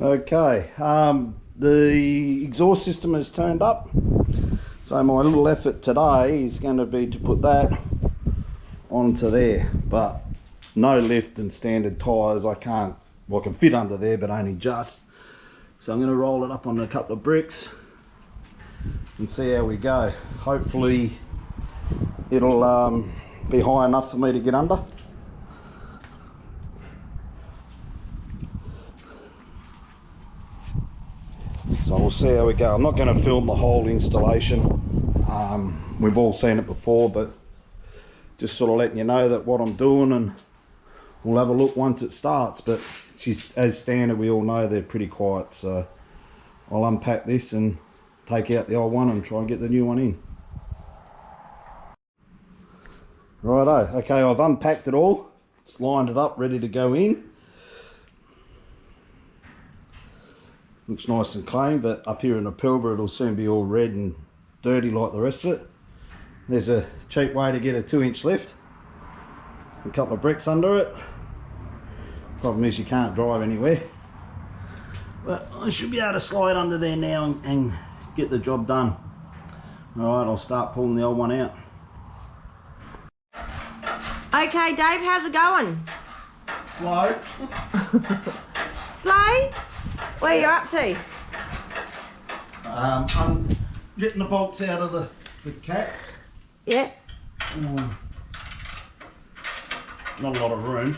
Okay, the exhaust system has turned up, so my little effort today is going to be to put that onto there, but no lift and standard tyres. I can fit under there, but only just. So I'm going to roll it up on a couple of bricks and see how we go. Hopefully it'll be high enough for me to get under. So we'll see how we go. I'm not going to film the whole installation. We've all seen it before, but just sort of letting you know that what I'm doing, and we'll have a look once it starts. But as standard, we all know they're pretty quiet, so I'll unpack this and take out the old one and try and get the new one in. Righto, okay, I've unpacked it all. It's lined it up, ready to go in. Looks nice and clean, but up here in the Pilbara it'll soon be all red and dirty like the rest of it. There's a cheap way to get a 2-inch lift. A couple of bricks under it. Problem is you can't drive anywhere. But I should be able to slide under there now and get the job done. Alright, I'll start pulling the old one out. Okay, Dave, how's it going? Slow. Slow? Where you up to? I'm getting the bolts out of the cats. Yeah. Not a lot of room.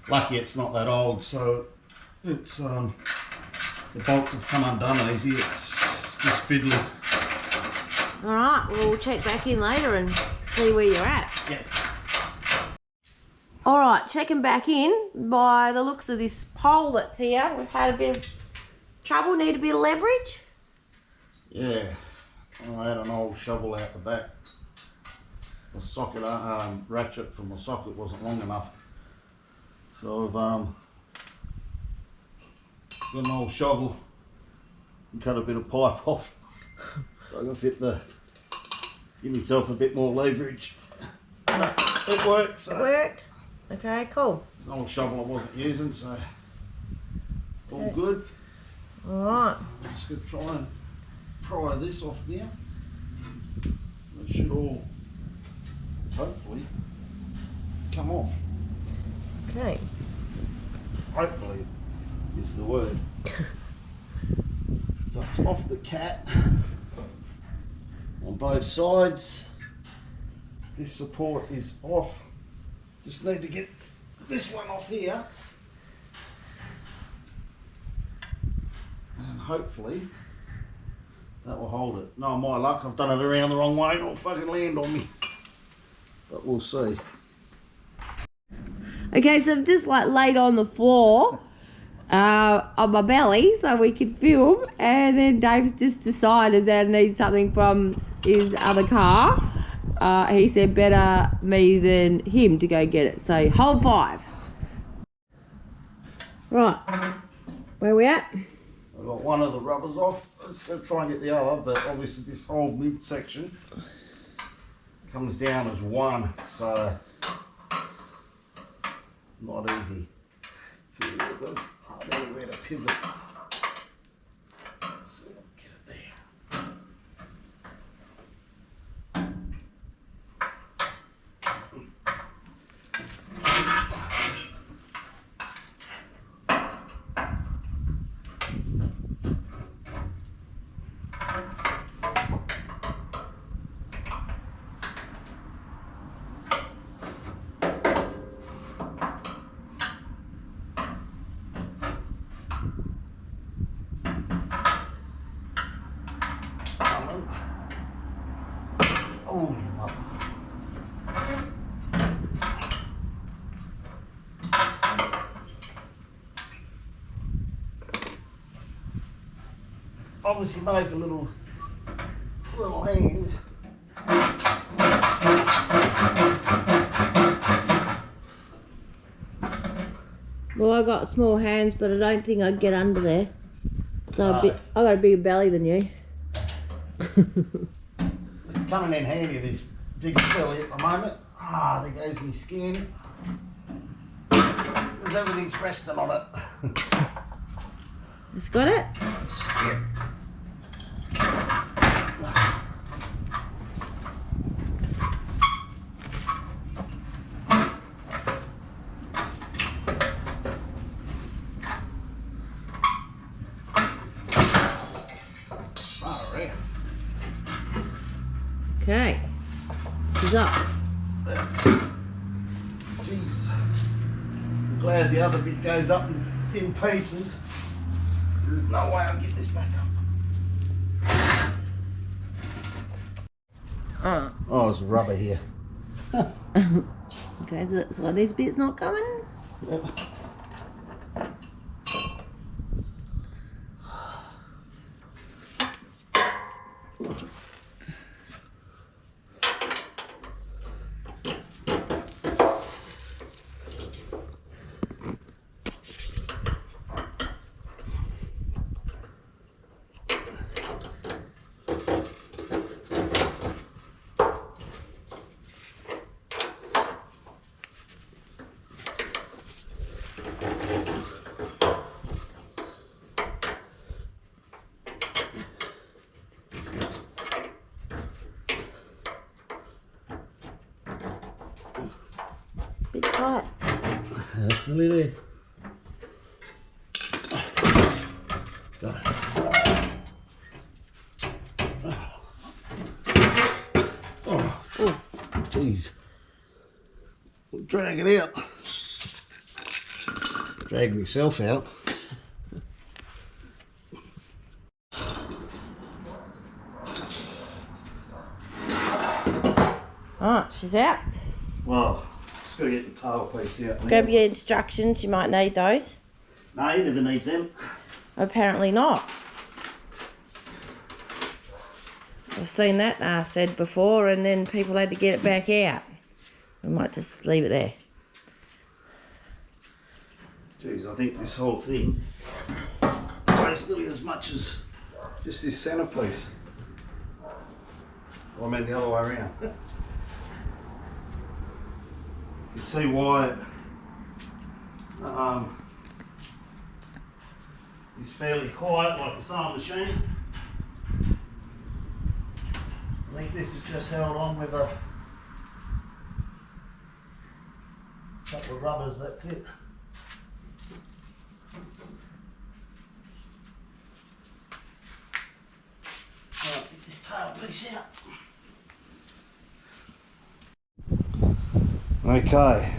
Lucky it's not that old, so it's the bolts have come undone easy. It's just fiddly. Alright, we'll check back in later and see where you're at. Yep. Alright, checking back in. By the looks of this pole that's here, we've had a bit of trouble, need a bit of leverage. Yeah, I had an old shovel out the back. The socket ratchet from the socket wasn't long enough, so I've got an old shovel and cut a bit of pipe off so I can give myself a bit more leverage. It works. So. It worked? Okay, cool. It's an old shovel I wasn't using, so all good. Alright. Just going to try and pry this off now. It should all hopefully come off. Okay. Hopefully is the word. So it's off the cat on both sides. This support is off. Just need to get this one off here. And hopefully that will hold it. No, my luck, I've done it around the wrong way, it'll fucking land on me. But we'll see. Okay, so I've just laid on the floor on my belly so we could film, and then Dave's just decided that I need something from his other car. He said better me than him to go get it, so hold 5. Right, where we at? I've got one of the rubbers off. Let's go try and get the other, but obviously this whole mid section comes down as one, so not easy to there's hardly anywhere to pivot. Let's see if I can get it there. Oh, obviously made for little hands. Well, I got small hands, but I don't think I'd get under there. So No. I got a bigger belly than you. It's coming in handy, this big belly at the moment. Ah, there goes my skin. Because everything's resting on it. It's got it? Yeah. Okay. This is up. Jesus. I'm glad the other bit goes up in pieces. There's no way I'll get this back up. Oh, there's rubber here. Okay, so that's why this bit's not coming. Yep. Bit tight. That's nearly there. Got it. Oh, jeez. Drag it out. Drag myself out. Alright, she's out. Well, just got to get the tail piece out now. Grab your instructions, you might need those. No, you never need them. Apparently not. I've seen that said before, and then people had to get it back out. We might just leave it there. Jeez, I think this whole thing weighs nearly as much as just this centerpiece. Well, I mean the other way around. You can see why it is fairly quiet, like a sewing machine. I think this is just held on with a couple of rubbers, that's it. Right, get this tail piece out. Okay,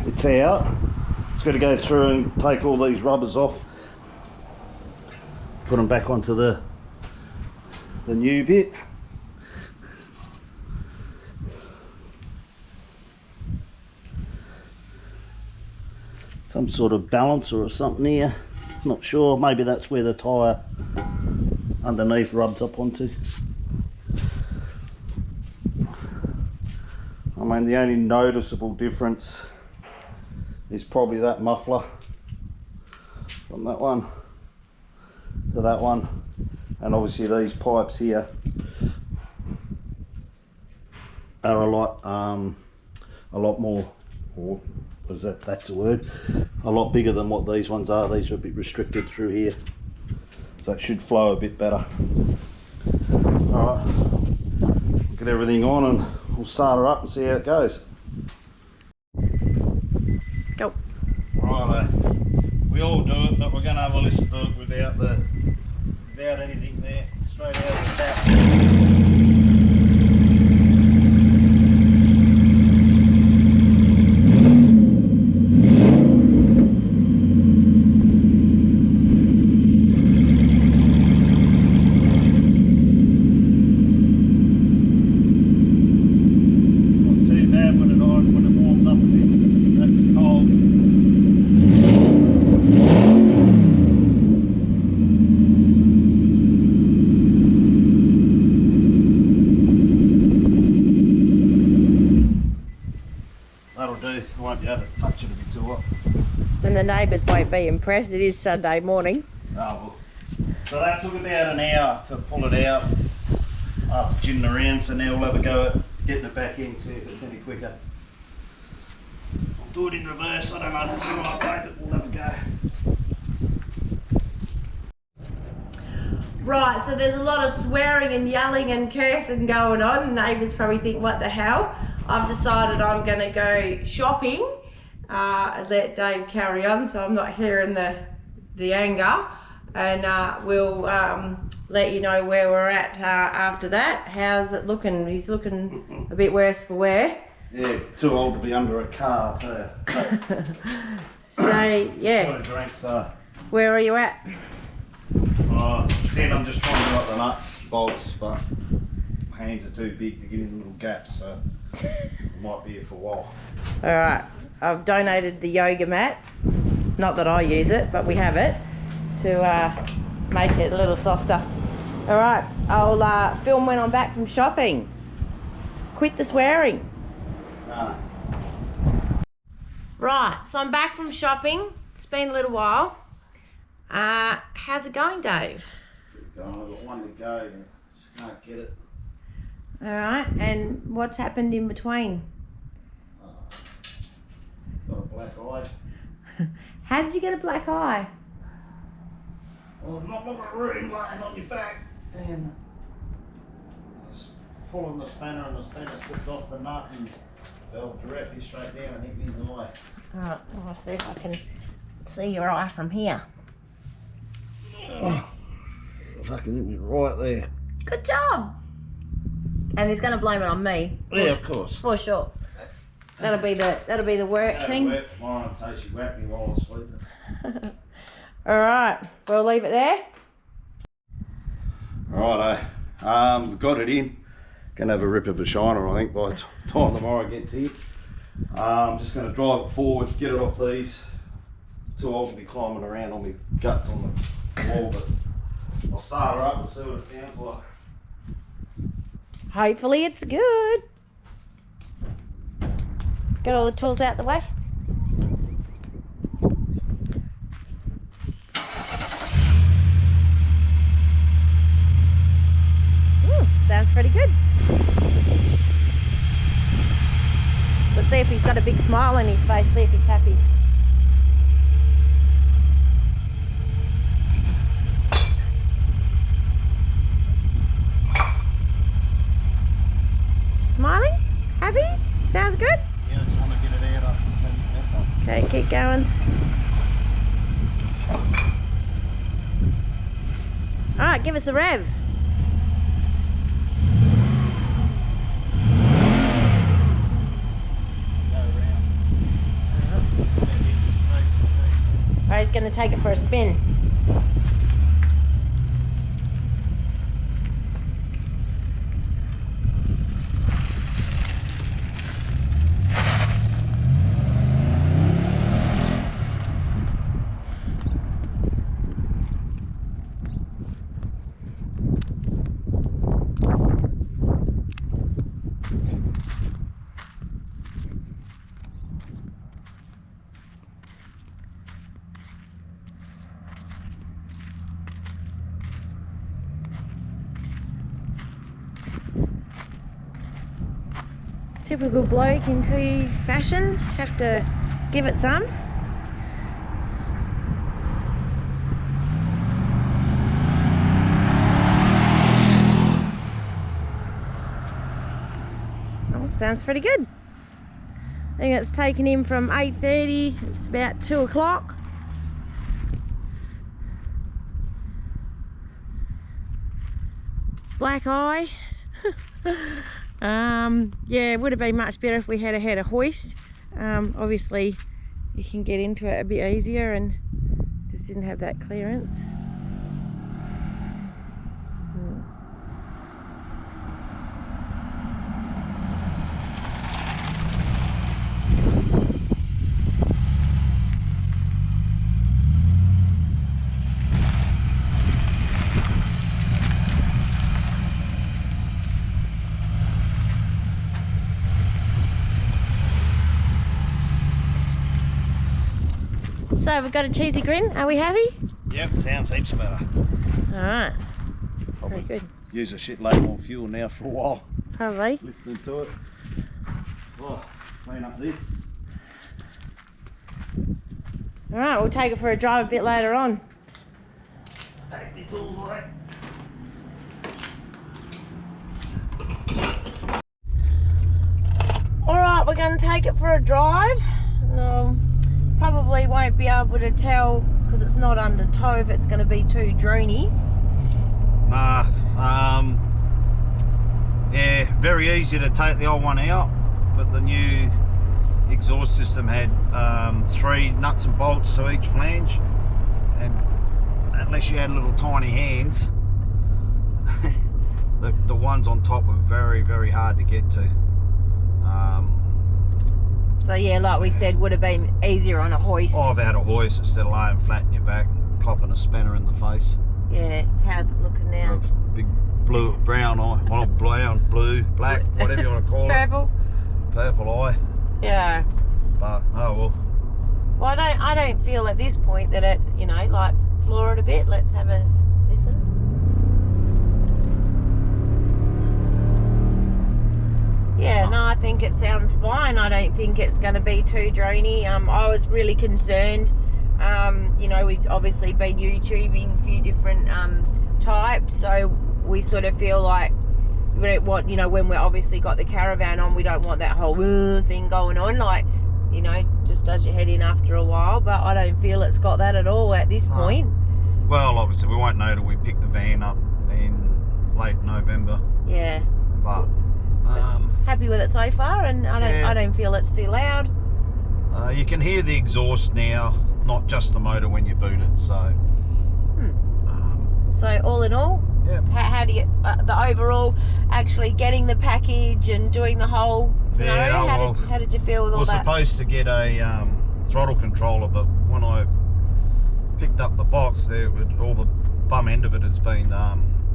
it's out. It's got to go through and take all these rubbers off, put them back onto the new bit. Some sort of balancer or something here, not sure, maybe that's where the tyre underneath rubs up onto. I mean, the only noticeable difference is probably that muffler from that one to that one, and obviously these pipes here are a lot more, or is that's a word, a lot bigger than what these ones are. These are a bit restricted through here, so it should flow a bit better. Alright, get everything on and we'll start her up and see how it goes. Go. Righto, we all do it, but we're going to have a listen to it without anything there, straight out of the tap. That'll do. I won't be able to touch it if it's too hot. And the neighbours won't be impressed. It is Sunday morning. Oh, well. So that took about an hour to pull it out after jigging around, so now we'll have a go at getting it back in, see if it's any quicker. I'll do it in reverse. I don't know if it's the right way, but we'll have a go. Right, so there's a lot of swearing and yelling and cursing going on. Neighbours probably think, what the hell? I've decided I'm going to go shopping and let Dave carry on, so I'm not hearing the anger. And we'll let you know where we're at after that. How's it looking? He's looking a bit worse for wear. Yeah, too old to be under a car too. So, yeah. Got a drink, so. Where are you at? Said I'm just trying to do up the nuts, bolts, but my hands are too big to get in the little gaps, so I might be here for a while. Alright, I've donated the yoga mat. Not that I use it, but we have it to make it a little softer. Alright, I'll film when I'm back from shopping. Quit the swearing. No. Right, so I'm back from shopping. It's been a little while. How's it going, Dave? I've got one to go, just can't get it. Alright, and what's happened in between? Got a black eye. How did you get a black eye? Well, it's not looking room laying on your back, and I was pulling the spanner and the spanner slipped off the nut and fell directly straight down and hit me in the eye. Alright, I'll see if I can see your eye from here. Oh, fucking hit me right there. Good job! And he's going to blame it on me. Yeah, of course. For sure. That'll be the work thing. Work tomorrow until she whacked me while I was sleeping. Alright, we'll leave it there. Righto. Got it in. Gonna have a rip of a shiner, I think, by the time tomorrow gets here. I'm just gonna drive it forward, get it off these. Too old to be climbing around on my guts on the wall, but I'll start her up and see what it sounds like. Hopefully it's good. Got all the tools out the way? Sounds pretty good. We'll see if he's got a big smile on his face, see if he's happy. Smiling? Happy? Sounds good? Yeah, I just want to get it out. Okay, keep going. Alright, give us a rev. Alright, he's going to take it for a spin. Typical bloke into fashion, have to give it some. Oh, sounds pretty good. I think it's taken him from 8:30, it's about 2 o'clock. Black eye. Yeah, it would have been much better if we had had a hoist. Obviously you can get into it a bit easier and just didn't have that clearance. So we've got a cheesy grin, are we happy? Yep, sounds heaps better. Alright, very Probably good. use a shitload more fuel now for a while. Probably. Listening to it. Oh, clean up this. Alright, we'll take it for a drive a bit later on. Take the tools away. right, we're going to take it for a drive. No, probably won't be able to tell because it's not under tow if it's going to be too droony. Nah, yeah, very easy to take the old one out, but the new exhaust system had 3 nuts and bolts to each flange, and unless you had little tiny hands, the ones on top were very hard to get to. So yeah, like we said, would have been easier on a hoist. I've had a hoist instead of laying flat in your back, copping a spanner in the face. Yeah, how's it looking now? Big blue, brown eye, well, brown, blue, black, whatever you want to call Purple. it. Purple eye. Yeah. But oh well. Well, I don't feel at this point that it, you know, like floor it a bit. Let's have a listen. Yeah, no, I think it sounds fine. I don't think it's going to be too drony. I was really concerned. You know, we've obviously been YouTubing a few different types, so we sort of feel like we don't want, you know, when we're obviously got the caravan on, we don't want that whole thing going on, like, you know, just does your head in after a while. But I don't feel it's got that at all at this point. Well, obviously we won't know till we pick the van up in late November. Yeah. But happy with it so far, and I don't feel it's too loud. You can hear the exhaust now, not just the motor when you boot it. So. So all in all, yep. how do you the overall actually getting the package and doing the whole scenario? How did you feel with all that? I was supposed to get a throttle controller, but when I picked up the box, all the bum end of it has been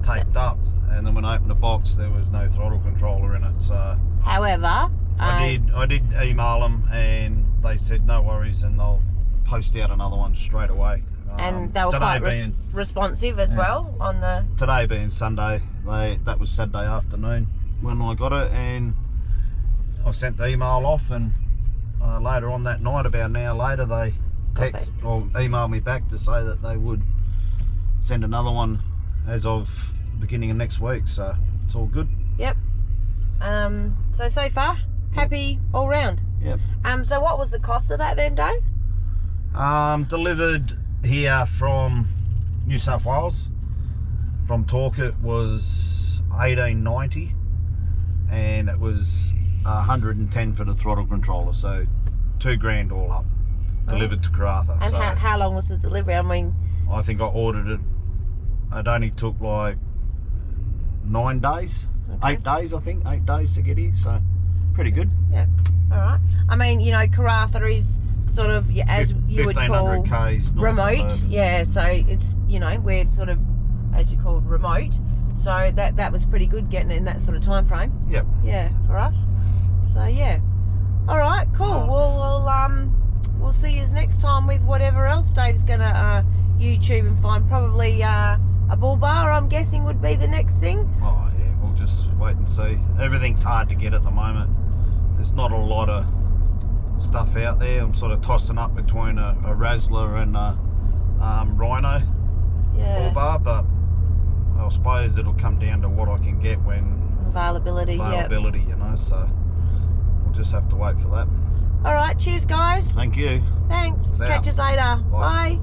taped up, and then when I opened the box, there was no throttle controller in it. So, however, I did email them, and they said no worries, and they'll post out another one straight away. And they were quite responsive as well on the... Today being Sunday, that was Saturday afternoon when I got it, and I sent the email off, and later on that night, about an hour later, they text or emailed me back to say that they would send another one as of beginning of next week, so it's all good. Yep. So far, happy all round. Yep. So what was the cost of that then, Dave? Delivered here from New South Wales from Torqit was $18.90, and it was $110 for the throttle controller, so $2,000 all up, delivered to Karratha. And so how long was the delivery? I mean, I think I ordered it, it only took like 9 days, 8 days I think, 8 days to get here, so pretty good. Yeah, all right. I mean, you know, Karratha is sort of, as you would call, Ks remote. Yeah, so it's, you know, we're sort of, as you call, remote. So that was pretty good getting it in that sort of time frame. Yep. Yeah, for us. So yeah. All right, cool. We'll see you next time with whatever else Dave's gonna YouTube and find. Probably a bull bar, I'm guessing, would be the next thing. Oh yeah, we'll just wait and see. Everything's hard to get at the moment. There's not a lot of stuff out there. I'm sort of tossing up between a Razzler and a Rhino bull bar, but I suppose it'll come down to what I can get when availability, you know, so we'll just have to wait for that. All right, cheers guys. Thank you. Thanks. Catch us later. Bye. Bye.